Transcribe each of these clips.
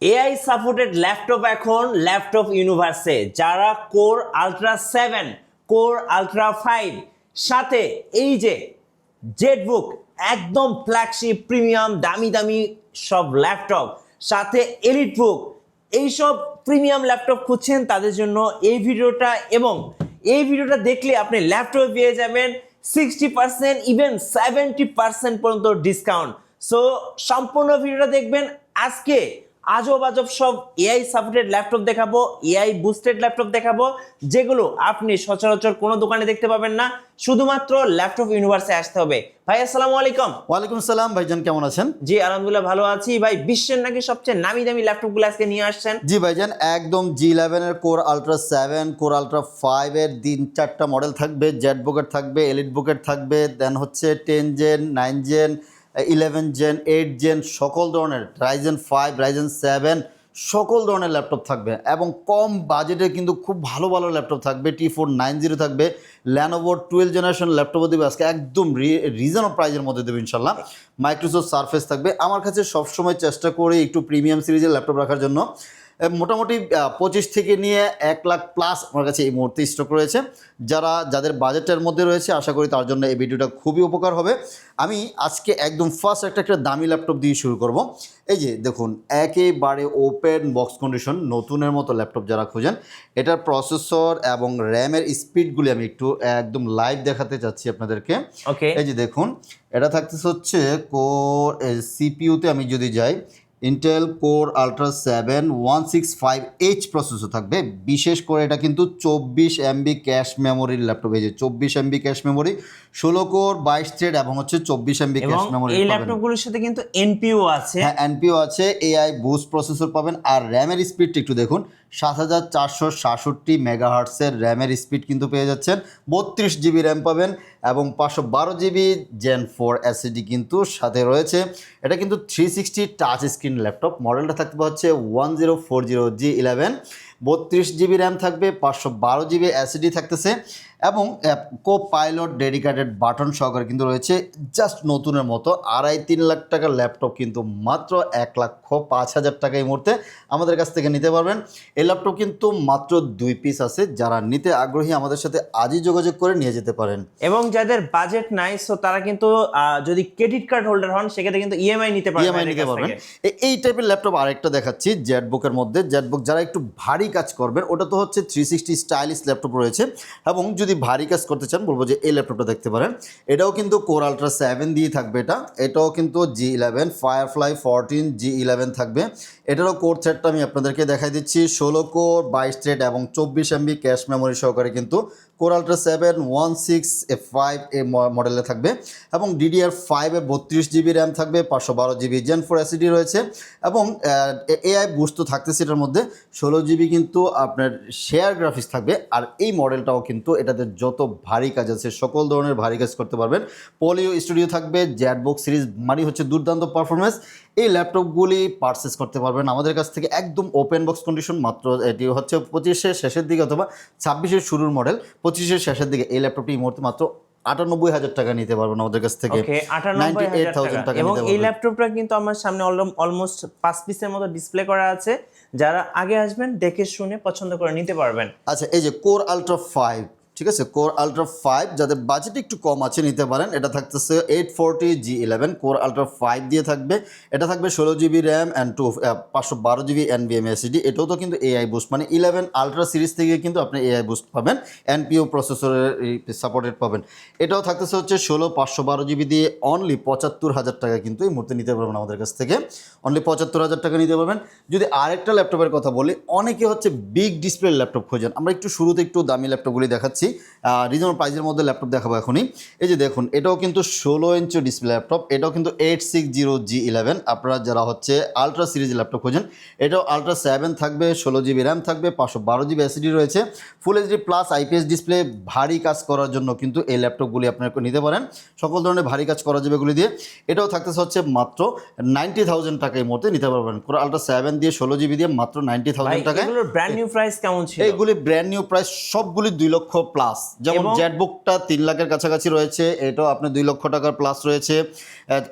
AI supported laptop এখন laptop ইউনিভার্সে, যারা core ultra 7, core ultra 5 সাথে এই যে জেটবুক একদম ফ্ল্যাগশিপ প্রিমিয়াম দামি দামি সব ল্যাপটপ সাথে এলিট বুক এইসব প্রিমিয়াম ল্যাপটপ খুঁজছেন তাদের জন্য এই ভিডিওটা। এবং এই ভিডিওটা দেখলে আপনি ল্যাপটপ পেয়ে যাবেন 60% ইভেন 70% পর্যন্ত ডিসকাউন্ট। সো সম্পূর্ণ ভিডিওটা দেখবেন। আজকে আজব আজব সব এআই সাপোর্টেড ল্যাপটপ দেখাবো, এআই বুস্টেড ল্যাপটপ দেখাবো, যেগুলো আপনি সচরাচর কোনো দোকানে দেখতে পাবেন না, শুধুমাত্র ল্যাপটপ ইউনিভার্সে আসতে হবে। ভাই আসসালামু আলাইকুম। ওয়ালাইকুম সালাম ভাইজান, কেমন আছেন? জি আলহামদুলিল্লাহ ভালো আছি। ভাই বিশ্বের নাকি সবচেয়ে নামি দামি ল্যাপটপগুলো আজকে নিয়ে আসছেন? জি ভাইজান, একদম G11 এর কোর আলট্রা 7, কোর আলট্রা 5 এর 3-4টা মডেল থাকবে। জেট বুকের থাকবে, এলিট বুকের থাকবে, দেন হচ্ছে 10 জেন, 9 জেন, 11 জেন, 8 জেন, সকল ধরনের রাইজেন 5, রাইজেন 7 সকল ধরনের ল্যাপটপ থাকবে এবং কম বাজেটে কিন্তু খুব ভালো ভালো ল্যাপটপ থাকবে। T490 থাকবে, ল্যানোভো 12 জেনারেশন ল্যাপটপও দেবে আজকে একদম রিজনেবল প্রাইজের মধ্যে দেবে ইনশাল্লাহ। মাইক্রোসফট সারফেস থাকবে। আমার কাছে সবসময় চেষ্টা করি একটু প্রিমিয়াম সিরিজের ল্যাপটপ রাখার জন্য। মোটামুটি 25 থেকে নিয়ে 1 লাখ প্লাস আমার কাছে এই মুহূর্তে স্টক রয়েছে। যাদের বাজেটের মধ্যে রয়েছে আশা করি তার জন্য এই ভিডিওটা খুবই উপকার হবে। আমি আজকে একদম ফার্স্ট একটা দামি ল্যাপটপ দিয়ে শুরু করব। এই যে দেখুন, একেবারে ওপেন বক্স কন্ডিশন নতুনের মতো ল্যাপটপ যারা খুঁজেন, এটার প্রসেসর এবং র্যামের স্পিডগুলি আমি একটু একদম লাইভ দেখাতে চাচ্ছি আপনাদেরকে। ওকে, এই যে দেখুন, এটা থাকতেছে হচ্ছে কোর সিপিইউতে আমি যদি যাই, Intel core ultra 7 165H processor থাকবে। বিশেষ করে এটা কিন্তু 24 MB ক্যাশ মেমোরির ল্যাপটপ। এই যে 24 MB cache memory, 16 core 22 thread এবং হচ্ছে 24 MB ক্যাশ মেমোরি। এই ল্যাপটপগুলোর সাথে কিন্তু এনপিও আছে। হ্যাঁ, এনপিও আছে, এআই বুস্ট প্রসেসর পাবেন। আর র্যামের স্পিডটা একটু দেখুন, 7467 মেগাহার্টসের র্যামের স্পিড কিন্তু পেয়ে যাচ্ছেন। 32 জিবি র্যাম পাবেন এবং 512 জিবি জেন 4 এসএসডি কিন্তু সাথে রয়েছে। এটা কিন্তু 360 টাচ স্ক্রিন ল্যাপটপ। মডেলটা থাকবে হচ্ছে 1040G11, 32 জিবি র্যাম থাকবে, 512 জিবি এসএসডি থাকতেছে এবং কো পাইলট ডেডিকেটেড বাটন সহকারে কিন্তু রয়েছে। জাস্ট নতুনের মতো 2.5-3 লাখ টাকার ল্যাপটপ কিন্তু মাত্র 1,05,000 টাকা এই মুহূর্তে আমাদের কাছ থেকে নিতে পারবেন। এই ল্যাপটপ কিন্তু মাত্র 2 পিস আছে। যারা নিতে আগ্রহী আমাদের সাথে আজই যোগাযোগ করে নিয়ে যেতে পারেন। এবং যাদের বাজেট নাই সো তারা কিন্তু যদি ক্রেডিট কার্ড হোল্ডার হন সেক্ষেত্রে কিন্তু ইএমআই নিতে পারবেন। এই টাইপের ল্যাপটপ আরেকটা দেখাচ্ছি জেটবুকের মধ্যে। জেটবুক যারা একটু ভারী কাজ করবেন, ওটা তো হচ্ছে 360 স্টাইলিশ ল্যাপটপ রয়েছে। এবং যদি ভারী কাজ করতে চান বলবো যে এই ল্যাপটপটা দেখতে পারেন। এটাও কিন্তু কোর আলট্রা 7 দিয়ে থাকবে। এটাও কিন্তু G11 ফায়ারফ্লাই 14 G11 থাকবে। এটারও কোর থ্রেডটা আমি আপনাদেরকে দেখাই দিচ্ছি। 16 কোর 22 থ্রেড এবং 24 MB ক্যাশ মেমোরি সহকারে কিন্তু কোর আলট্রা 7 16F5 এ মডেলে থাকবে এবং DDR5 এ 32 জিবি র্যাম থাকবে, 512 জিবি জেন 4 এসএসডি রয়েছে এবং এআই বুস্ট তো থাকতেছে এটার মধ্যে। 16 জিবি কিন্তু আপনার শেয়ার গ্রাফিক্স থাকবে। আর এই মডেলটাও কিন্তু এটাতে যত ভারী কাজ আছে সকল ধরনের ভারী কাজ করতে পারবেন। পলিও স্টুডিও থাকবে। জেটবুক সিরিজ মানে হচ্ছে দুর্দান্ত পারফরমেন্স। এই ল্যাপটপগুলি পারচেস করতে পারবেন আমাদের কাছ থেকে একদম ওপেন বক্স কন্ডিশন। মাত্র এটি হচ্ছে 25-এর শেষের দিকে অথবা 26-এর শুরুর মডেল, 25-এর শেষের দিকে এই ল্যাপটপটি এই মুহূর্তে মাত্র 98,000 টাকা নিতে পারবেন আমাদের কাছ থেকে। 98,000 টাকা। এবং এই ল্যাপটপটা কিন্তু আমার সামনে অলমোস্ট 5 পিসের মতো ডিসপ্লে করা আছে। যারা আগে আসবেন দেখে শুনে পছন্দ করে নিতে পারবেন। আচ্ছা, এই যে কোর আলট্রা 5, ঠিক আছে, কোর আলট্রা 5 যাদের বাজেট একটু কম আছে নিতে পারেন। এটা থাকতেছে 840G11 কোর আলট্রা 5 দিয়ে থাকবে। এটা থাকবে 16 GB RAM and 512 GB NVMe SSD। এটাও তো কিন্তু এআই বুস্ট, মানে 11 আলট্রা সিরিজ থেকে কিন্তু আপনি এআই বুস্ট পাবেন, NPO প্রসেসরের সাপোর্টেড পাবেন। এটাও থাকতেছে হচ্ছে 512 জিবি দিয়ে অনলি 75,000 টাকা কিন্তু এই মুহূর্তে নিতে পারবেন আমাদের কাছ থেকে। অনলি 75,000 টাকা নিতে পারবেন। যদি আরেকটা ল্যাপটপের কথা বলি, অনেকে হচ্ছে বিগ ডিসপ্লে ল্যাপটপ খোঁজেন। আমরা একটু শুরুতে একটু দামি ল্যাপটপগুলি দেখাচ্ছি, রিজনেবল প্রাইসের মধ্যে ল্যাপটপ দেখাবো এখনই। এই যে দেখুন, এটাও কিন্তু 16 ইঞ্চি ডিসপ্লে ল্যাপটপ। এটাও কিন্তু 860G11। আপনারা যারা হচ্ছে আলট্রা সিরিজ ল্যাপটপ খোঁজেন, এটাও আলট্রা 7 থাকবে, 16 জিবি র্যাম থাকবে, 512 জিবি এসএসডি রয়েছে, full HD plus IPS display. ভারী কাজ করার জন্য কিন্তু এই ল্যাপটপগুলি আপনারা নিতে পারেন। সকল ধরনের ভারী কাজ করা যাবে এগুলি দিয়ে। এটাও থাকতেছে হচ্ছে মাত্র 90,000 টাকা এই মুহূর্তে নিতে পারবেন। আলট্রা 7 দিয়ে 16 জিবি দিয়ে মাত্র 90,000 টাকা। এগুলোর ব্র্যান্ড নিউ প্রাইস কেমন ছিল? এইগুলি ব্র্যান্ড নিউ প্রাইস সবগুলি 2 লক্ষ প্লাস। যেমন জেটবুকটা 3 লাখের কাছাকাছি রয়েছে, এটাও আপনার 2 লক্ষ টাকার প্লাস রয়েছে।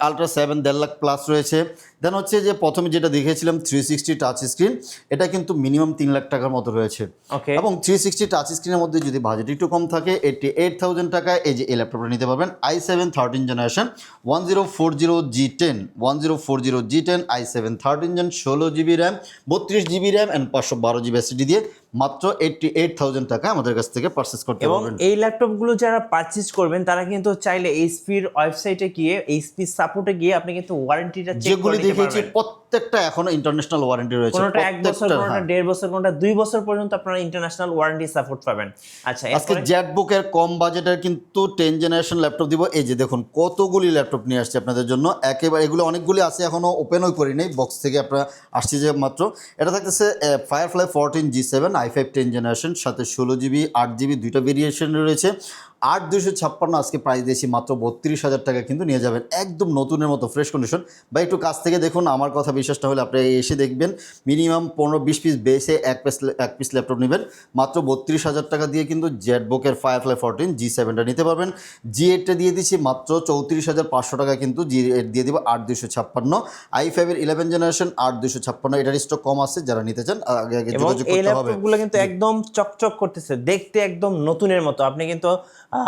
আলট্রা 7 1.5 লাখ প্লাস রয়েছে। দেন হচ্ছে যে প্রথমে যেটা দেখিয়েছিলাম 360 টাচ স্ক্রিন, এটা কিন্তু মিনিমাম 3 লাখ টাকার মতো রয়েছে। ওকে এবং 360 টাচ স্ক্রিনের মধ্যে যদি বাজেট একটু কম থাকে 88,000 টাকায় এই যে এই ল্যাপটপটা নিতে পারবেন। i7 13 generation 1040G10 1040G10 i7 13 gen 16GB RAM 32GB RAM and 512GB SSD দিয়ে মাত্র 88,000 টাকা আমাদের কাছ থেকে পারচেস করতে এবং পারবেন। এই ল্যাপটপগুলো যারা পারচেজ করবেন তারা কিন্তু চাইলে এইচপির ওয়েবসাইটে গিয়ে এইচপি সাপোর্টে গিয়ে আপনি কিন্তু ওয়ারেন্টিটা চেক যেগুলি করে নিতে দেখিয়েছি পারবেন। প্রত্যেকটা এখনো ইন্টারন্যাশনাল ওয়ারেন্টি রয়েছে, কোনোটা 1 বছর, প্রত্যেকটা। কোনোটা 1.5 বছর, কোনোটা 2 বছর পর্যন্ত আপনারা ইন্টারন্যাশনাল ওয়ারেন্টি সাপোর্ট পাবেন। আচ্ছা, আজকে এরপরে জেটবুকের কম বাজেটের কিন্তু 10 জেনারেশন ল্যাপটপ দিব। এই যে দেখুন কতগুলি ল্যাপটপ নিয়ে আসছে আপনাদের জন্য, একেবারে এগুলো অনেকগুলি আছে, এখনো ওপেনও করি নাই, বক্স থেকে আপনারা আসছে যে মাত্র। এটা থাকতেছে ফায়ারফ্লাই 14G7 i5 10 জেনারেশন, সাথে 16GB 8GB দুইটা ভেরিয়েশন রয়েছে। 8256 আজকে প্রাইস দিয়েছি মাত্র 32,000 টাকা, কিন্তু নিয়ে যাবেন একদম নতুনের মতো ফ্রেশ কন্ডিশন। বা একটু কাছ থেকে দেখুন, আমার কথা বিশ্বাস না হলে আপনি এসে দেখবেন। মিনিমাম 15-20 পিস বেসে এক পিস ল্যাপটপ নেবেন মাত্র 32,000 টাকা দিয়ে, কিন্তু জেটবুকের ফায়ারফ্লাই 14G7টা নিতে পারবেন। G8টা দিয়ে দিচ্ছি মাত্র 34,500 টাকা, কিন্তু G8 দিয়ে দিব 8256। i5 এর 11 জেনারেশন 8256, এটার স্টক কম আছে, যারা নিতে চান আগে আগে এবং যোগাযোগ এই করতে হবে। ল্যাপটপগুলো কিন্তু একদম চকচক করতেছে, দেখতে একদম নতুনের মতো। আপনি কিন্তু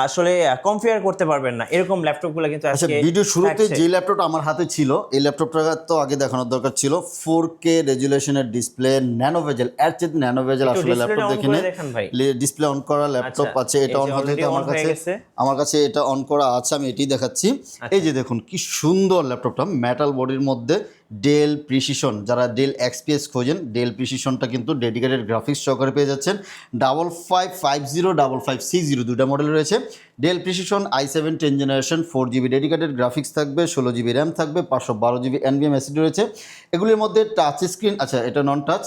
আসলে কম্পেয়ার করতে পারবেন না, এরকম ল্যাপটপগুলো কিন্তু আচ্ছা, আজকে ভিডিও শুরুতে থাকছে। যে ল্যাপটপটা আমার হাতে ছিল, এই ল্যাপটপটা তো আগে দেখানোর দরকার ছিল। 4K রেজুলেশনের ডিসপ্লে, ন্যানো ভেজেল, এর চেয়ে ন্যানো ভেজেল একটু আসলে ডিসপ্লেটা ল্যাপটপ অন দেখিনি। করে দেখেন ভাই। ডিসপ্লে অন করা ল্যাপটপ আচ্ছা, আছে, এটা এই অন যে হতে already আমার on হয়ে কাছে গেছে। আমার কাছে এটা অন করা আছে, আমি এটাই দেখাচ্ছি। এই যে দেখুন কি সুন্দর ল্যাপটপটা, মেটাল বডির মধ্যে ডেল প্রিসিশন, যারা ডেল XPS খোঁজেন, ডেল প্রিসিশনটা কিন্তু ডেডিকেটেড গ্রাফিক্স সহকারে পেয়ে যাচ্ছেন। 5550 5560 দুটা মডেল রয়েছে। Dell precision i7 10 generation 4GB dedicated graphics থাকবে, 16GB র্যাম থাকবে, 512GB NVMe SSD রয়েছে। এগুলির মধ্যে টাচ স্ক্রিন, আচ্ছা এটা নন টাচ,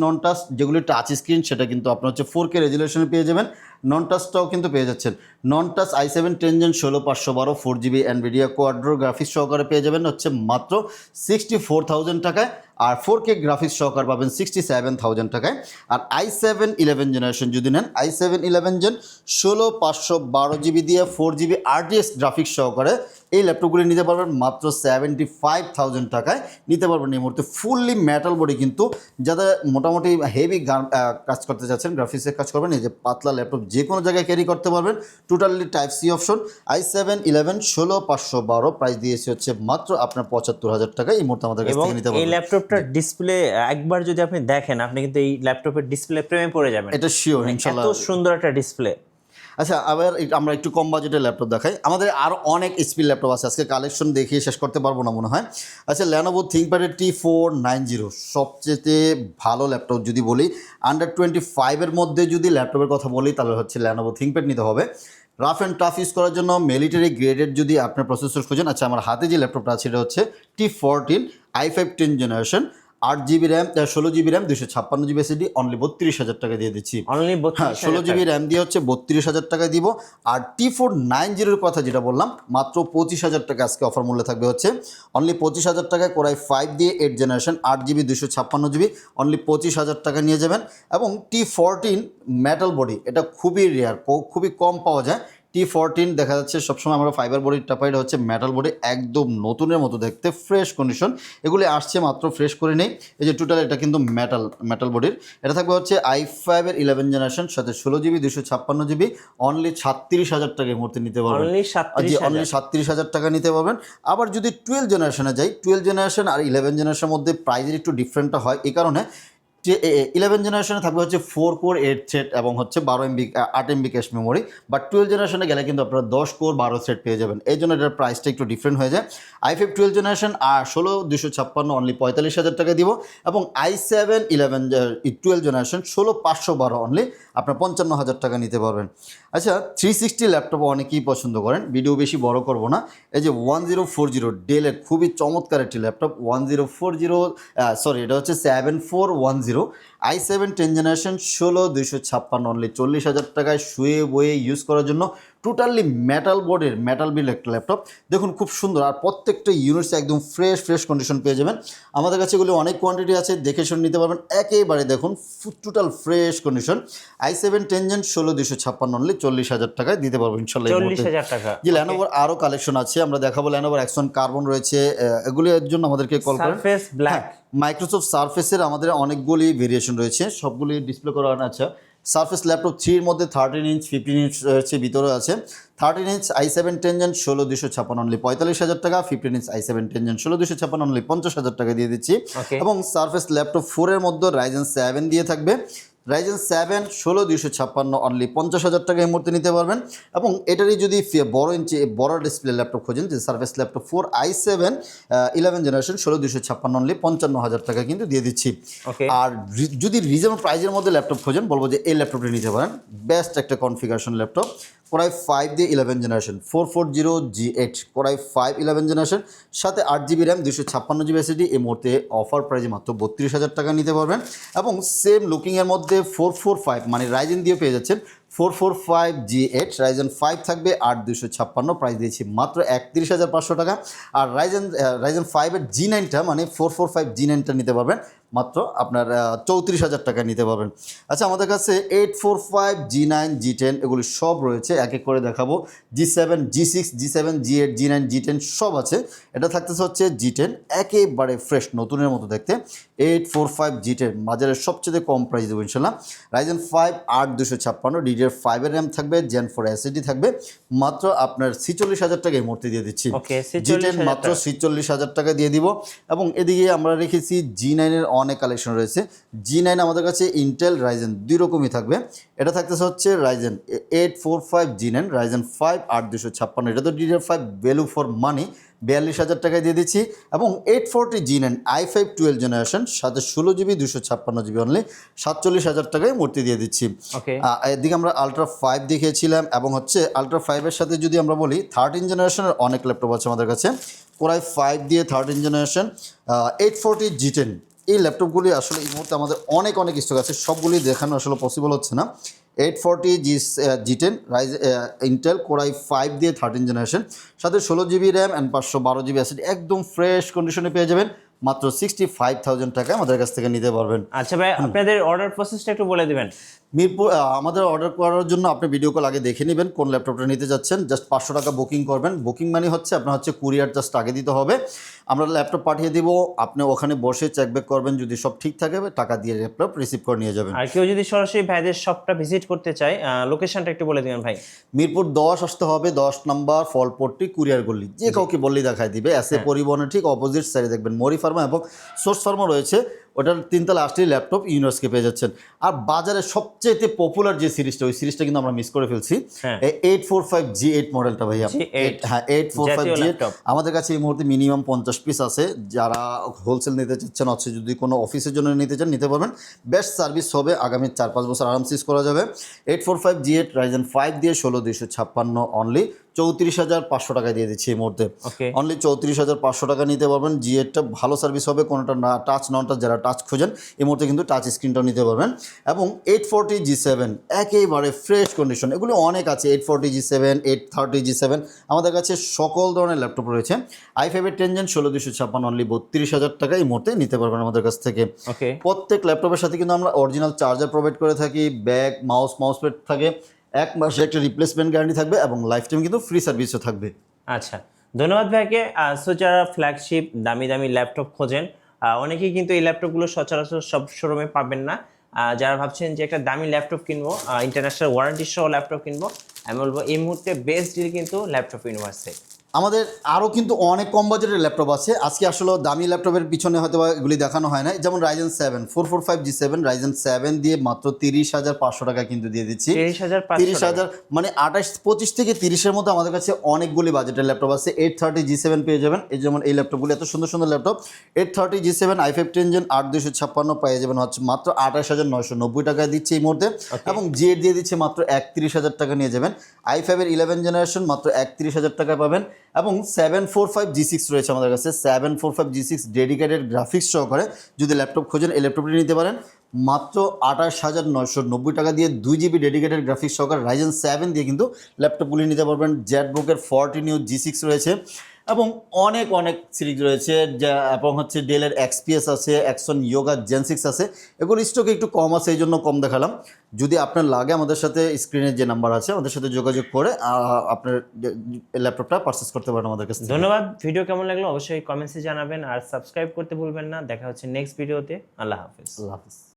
নন টাচ যেগুলি টাচ স্ক্রিন সেটা কিন্তু আপনার হচ্ছে 4K রেজুলেশনে পেয়ে যাবেন। নন টাচটাও কিন্তু পেয়ে যাচ্ছেন। Non touch i7 10 gen 16512 4GB NVIDIA Quadro graphics সহকারে পেয়ে যাবেন হচ্ছে মাত্র 64,000 টাকায়। আর 4K গ্রাফিক্স সহকার পাবেন 67,000 টাকায়। আর i7 11 জেনারেশন যদি নেন, i7 11 জেন 16512GB দিয়ে 4GB RTX গ্রাফিক্স সহকারে এই ল্যাপটপগুলি নিতে পারবেন মাত্র 75,000 টাকায় নিতে পারবেন এই মুহূর্তে। ফুললি মেটাল বডি, কিন্তু যাদের মোটামুটি হেভি কাজ করতে চাচ্ছেন, গ্রাফিক্সের কাজ করবেন, এই যে পাতলা ল্যাপটপ যে কোনো জায়গায় ক্যারি করতে পারবেন। Totally type C option. i7 11 16512 price দিয়েছে হচ্ছে মাত্র আপনার 75,000 টাকা এই মুহূর্তে আমাদের কাছ এবং থেকে নিতে এই পারবেন। ল্যাপটপটার ডিসপ্লে একবার যদি আপনি দেখেন, আপনি কিন্তু এই ল্যাপটপের ডিসপ্লে প্রেমে পড়ে যাবেন। এটা শিওর এত ইনশাল্লাহ। সুন্দর একটা ডিসপ্লে। আচ্ছা, আবার আমরা একটু কম বাজেটের ল্যাপটপ দেখাই। আমাদের আরও অনেক এইচপি ল্যাপটপ আছে, আজকে কালেকশন দেখিয়ে শেষ করতে পারবো না মনে হয়। আচ্ছা, Lenovo ThinkPad T490 সবচেয়ে ভালো ল্যাপটপ যদি বলি, আন্ডার 25-এর মধ্যে যদি ল্যাপটপের কথা বলি তাহলে হচ্ছে Lenovo ThinkPad নিতে হবে। রাফ অ্যান্ড টাফ ইউজ করার জন্য মিলিটারি গ্রেডেড যদি আপনার প্রসেসর খোঁজেন। আচ্ছা, আমার হাতে যে ল্যাপটপটা আছে এটা হচ্ছে T14 i5 10 generation 8GB RAM 16GB RAM 256GB SSD, only 32,000 টাকা দিয়ে দিচ্ছি। অনলি হ্যাঁ, 16GB র্যাম দিয়ে হচ্ছে 32,000 টাকা দিব। আর T490-র কথা যেটা বললাম, মাত্র 25,000 টাকা আজকে অফার মূল্যে থাকবে হচ্ছে অনলি 25,000 টাকায়। Core i5 দিয়ে 8 জেনারেশন 8GB 256GB, অনলি 25,000 টাকা নিয়ে যাবেন। এবং T14 মেটাল বডি, এটা খুবই রেয়ার, খুবই কম পাওয়া যায়। T14 দেখা যাচ্ছে সবসময় আমরা ফাইবার বডির টাপা, এটা হচ্ছে মেটাল বডি, একদম নতুনের মতো দেখতে, ফ্রেশ কন্ডিশন। এগুলি আসছে মাত্র, ফ্রেশ করে নেই। এই যে টোটাল এটা কিন্তু মেটাল বডির। এটা থাকবে হচ্ছে i5 এর 11 জেনারেশন, সাথে 16GB 256GB, অনলি 36,000 টাকা এই মুহূর্তে নিতে পারবেন। অনলি 37,000। অনলি 37,000 টাকা নিতে পারবেন। আবার যদি 12 জেনারেশনে যাই, 12 জেনারেশন আর 11 জেনারেশনের মধ্যে প্রাইসের একটু ডিফারেন্টটা হয়, এই কারণে 11 জেনারেশনে থাকবে হচ্ছে 4 কোর 8 থ্রেড এবং হচ্ছে 8 MB ক্যাশ মেমোরি। বাট 12 জেনারেশনে গেলে কিন্তু আপনারা 10 কোর 12 থ্রেড পেয়ে যাবেন, এই জন্য এটার প্রাইসটা একটু ডিফারেন্ট হয়ে যায়। i5 12 জেনারেশন আর 16 256 অনলি 45,000 টাকা দিব। এবং i7 12 জেনারেশন 16 512 অনলি আপনার 55,000 টাকা নিতে পারবেন। আচ্ছা, 360 ল্যাপটপ অনেকেই পছন্দ করেন, ভিডিও বেশি বড় করব না। এই যে 1040 ডেলের খুবই চমৎকার একটি ল্যাপটপ, 1040 এটা হচ্ছে 7410 i7 10 জেনারেশন 16 256 অনলি 40,000 টাকায় শুয়ে বয়ে ইউজ করার জন্য। টোটালি মেটাল বোর্ডের মেটাল বিল একটা ল্যাপটপ দেখুন খুব সুন্দর আর প্রত্যেকটা ইউনিটস একদম ফ্রেশ কন্ডিশন পেয়ে যাবেন আমাদের কাছে এগুলো অনেক কোয়ান্টিটি আছে দেখে শুনে নিতে পারবেন একেবারে দেখুন total fresh condition i7 10 Gen 16256 only 40,000 টাকায় দিতে পারবো ইনশাল্লাহ 40,000 টাকা জি ল্যানোভোর আরও কালেকশন আছে আমরা দেখাবো ল্যানোভোর অ্যাকশন কার্বন রয়েছে এগুলোর জন্য আমাদেরকে কল করেন সারফেস ব্ল্যাক মাইক্রোসফট সারফেসের আমাদের অনেকগুলি ভেরিয়েশন রয়েছে সবগুলি ডিসপ্লে করা আছে সারফেস ল্যাপটপ 3 এর মধ্যে 13 ইঞ্চ 15 ইঞ্চ রয়েছে ভিতরে আছে 13 ইঞ্চ i7 10 Gen 16256 অনলি 45,000 টাকা 15 ইঞ্চ i7 10 Gen 16256 অনলি 50,000 টাকা দিয়ে দিচ্ছি এবং সারফেস ল্যাপটপ 4 এর মধ্যে রাইজেন 7 দিয়ে থাকবে রাইজেন 7 16256 অনলি 50,000 টাকা এই মুহূর্তে নিতে পারবেন এবং এটারই যদি বড় ডিসপ্লে ল্যাপটপ খোঁজেন যে service laptop 4 i7 11 generation 16256 only 55,000 টাকা কিন্তু দিয়ে দিচ্ছি আর যদি রিজনেবল প্রাইজের মধ্যে ল্যাপটপ খোঁজেন বলবো যে এই ল্যাপটপটি নিতে পারেন বেস্ট একটা কনফিগারেশন ল্যাপটপ Core i5 দিয়ে 11 generation 440G8 Core i5 11 generation সাথে 8GB র্যাম 256GB SSD এই মুহূর্তে অফার প্রাইজে মাত্র 32,000 টাকা নিতে পারবেন এবং সেম লুকিংয়ের মধ্যে 445 মানে রাইজেন দিয়ে পেয়ে যাচ্ছেন 445G8 রাইজেন 5 থাকবে 8256 প্রাইস দিয়েছি মাত্র 31,500 টাকা আর রাইজেন 5 এর G9টা মানে 445G9টা নিতে পারবেন মাত্র আপনার 34,000 টাকা নিতে পারবেন আচ্ছা আমাদের কাছে 845 G9 G10 এগুলি সব রয়েছে এক এক করে দেখাবো G7 G6 G7 G8 G9 G10 সব আছে এটা থাকতেছে হচ্ছে G10 একেবারে ফ্রেশ নতুনের মতো দেখতে 845 G10 বাজারের সবচেয়ে কম প্রাইস দেবো ইনশাল্লাহ রাইজেন 5 8256 DDR5 এর র্যাম থাকবে Gen 4 SSD থাকবে মাত্র আপনার 46,000 টাকা এই মুহূর্তে দিয়ে দিচ্ছি G10 মাত্র 46,000 টাকা দিয়ে দিব এবং এদিকে আমরা রেখেছি G9 এর অনেক কালেকশন রয়েছে G9 আমাদের কাছে ইন্টেল রাইজেন দুই রকমই থাকবে এটা থাকতেছে হচ্ছে রাইজেন 845 G9 রাইজেন 5 8256 এটা তো DDR5 ভ্যালু ফর মানি 42,000 টাকায় দিয়ে দিচ্ছি এবং 840 G9 i5 12 জেনারেশন সাথে 16GB 256GB অনলি 47,000 টাকায় মূর্তি দিয়ে দিচ্ছি এদিকে আমরা আলট্রা 5 দেখিয়েছিলাম এবং হচ্ছে আলট্রা 5 এর সাথে যদি আমরা বলি 13 জেনারেশনের অনেক ল্যাপটপ আছে আমাদের কাছে Core i5 দিয়ে 13 জেনারেশন 840 G10 এই ল্যাপটপগুলি আসলে এই মুহূর্তে আমাদের অনেক স্টক আছে সবগুলি দেখানো আসলে পসিবল হচ্ছে না 840 G10 ইন্টেল Core i5 দিয়ে 13 জেনারেশন সাথে 16GB RAM and 512GB SSD একদম ফ্রেশ কন্ডিশনে পেয়ে যাবেন মাত্র 65,000 টাকা আমাদের কাছ থেকে নিতে পারবেন আচ্ছা ভাই আপনাদের অর্ডার প্রসেসটা একটু বলে দিবেন মিরপুর আমাদের অর্ডার করার জন্য আপনি ভিডিও কল আগে দেখে নেবেন কোন ল্যাপটপটা নিতে যাচ্ছেন জাস্ট 500 টাকা বুকিং করবেন বুকিং মানে হচ্ছে আপনার হচ্ছে কুরিয়ার জাস্ট আগে দিতে হবে আমরা ল্যাপটপ পাঠিয়ে দিব আপনি ওখানে বসে চেক ব্যাক করবেন যদি সব ঠিক থাকে টাকা দিয়ে ল্যাপটপ রিসিভ করে নিয়ে যাবেন আর কেউ যদি সরাসরি ভাইদের শপটা ভিজিট করতে চায় লোকেশনটা একটু বলে দিবেন ভাই মিরপুর 10 আসতে হবে 10 নম্বর ফলপট্টি কুরিয়ার গলি যে কাউকে বললেই দেখায় দিবে এসএ পরিবহনের ঠিক অপোজিট সাইডে দেখবেন মরি ফার্মা এবং সোর্স ফার্মা রয়েছে ওটার 3 তলা আসলেই ল্যাপটপ ইউনিভার্সকে পেয়ে যাচ্ছেন আর বাজারে সবচেয়ে পপুলার যে সিরিজটা ওই সিরিজটা কিন্তু আমরা মিস করে ফেলছি 845G8 মডেলটা ভাইয়া হ্যাঁ 845G8 আমাদের কাছে এই মুহূর্তে মিনিমাম 50 পিস আছে যারা হোলসেল নিতে চাচ্ছেন আছে যদি কোনো অফিসের জন্য নিতে চান নিতে পারবেন বেস্ট সার্ভিস হবে আগামী 4-5 বছর আরামসে ইউজ করা যাবে 845G8 রাইজেন 5 দিয়ে 16256 অনলি 34,500 টাকা দিয়ে দিচ্ছি এই মুহূর্তে অনলি 34,500 টাকা নিতে পারবেন G8টা ভালো সার্ভিস হবে কোনোটা না টাচ ননটা যারা টাচ খোঁজেন এই মুহূর্তে কিন্তু টাচ স্ক্রিনটাও নিতে পারবেন এবং 840G7 একেবারে ফ্রেশ কন্ডিশন এগুলো অনেক আছে 840G7 830G7 আমাদের কাছে সকল ধরনের ল্যাপটপ রয়েছে i5 এর 10 Gen 16256 অনলি 32,000 টাকা এই মুহূর্তে নিতে পারবেন আমাদের কাছ থেকে প্রত্যেক ল্যাপটপের সাথে কিন্তু আমরা অরিজিনাল চার্জার প্রোভাইড করে থাকি ব্যাগ মাউস প্যাড থাকে এক মাসে একটা রিপ্লেসমেন্ট গ্যারান্টি থাকবে এবং লাইফ টাইম কিন্তু ফ্রি সার্ভিসও থাকবে আচ্ছা ধন্যবাদ ভাইকে সো যারা ফ্ল্যাগশিপ দামি ল্যাপটপ খোঁজেন অনেকেই কিন্তু এই ল্যাপটপগুলো সচরাচর সব শোরুমে পাবেন না যারা ভাবছেন যে একটা দামি ল্যাপটপ কিনবো ইন্টারন্যাশনাল ওয়ারেন্টি সহ ল্যাপটপ কিনবো আমি বলবো এই মুহূর্তে বেস্ট ডিল কিন্তু ল্যাপটপ ইউনিভার্সে আমাদের আরও কিন্তু অনেক কম বাজেটের ল্যাপটপ আছে আজকে আসলে দামি ল্যাপটপের পিছনে হয়তো এগুলি দেখানো হয় না যেমন রাইজেন 7 445G7 রাইজেন 7 দিয়ে মাত্র 30,500 টাকা কিন্তু দিয়ে দিচ্ছি 30,000 মানে 28-25 থেকে 30-এর মধ্যে আমাদের কাছে অনেকগুলি বাজেটের ল্যাপটপ আছে 830G7 পেয়ে যাবেন এই যেমন এই ল্যাপটপগুলি এত সুন্দর ল্যাপটপ 830G7 i5 10 Gen 8256 পেয়ে যাবেন হচ্ছে মাত্র 28,990 টাকায় দিচ্ছে এই মুহূর্তে এবং G8 দিয়ে দিচ্ছে মাত্র 31,000 টাকা নিয়ে যাবেন i5 এর 11 জেনারেশন মাত্র 31,000 টাকায় পাবেন এবং 745G6 রয়েছে আমাদের কাছে 745G6 ডেডিকেটেড গ্রাফিক্স সহকারে যদি ল্যাপটপ খোঁজেন এই ল্যাপটপটি নিতে পারেন মাত্র 28,990 টাকা দিয়ে 2 GB ডেডিকেটেড গ্রাফিক্স সহকারে Ryzen 7 দিয়ে কিন্তু ল্যাপটপগুলি নিতে পারবেন। জেটবুকের 40 নিউ G6 রয়েছে এবং অনেক অনেক সিরিজ রয়েছে এবং হচ্ছে ডেলের XPS আছে, Axon Yoga Gen 6 আছে। এগুলো স্টকে একটু কম আছে, এই জন্য কম দেখালাম। যদি আপনার লাগে আমাদের সাথে স্ক্রিনে যে নাম্বার আছে আমাদের সাথে যোগাযোগ করে আপনার ল্যাপটপটা পারচেস করতে পারেন আমাদের কাছে। ধন্যবাদ। ভিডিও কেমন লাগলো অবশ্যই কমেন্টসে জানাবেন আর সাবস্ক্রাইব করতে ভুলবেন না। দেখা হচ্ছে নেক্সট ভিডিওতে। আল্লাহ হাফেজ। আল্লাহ হাফিজ।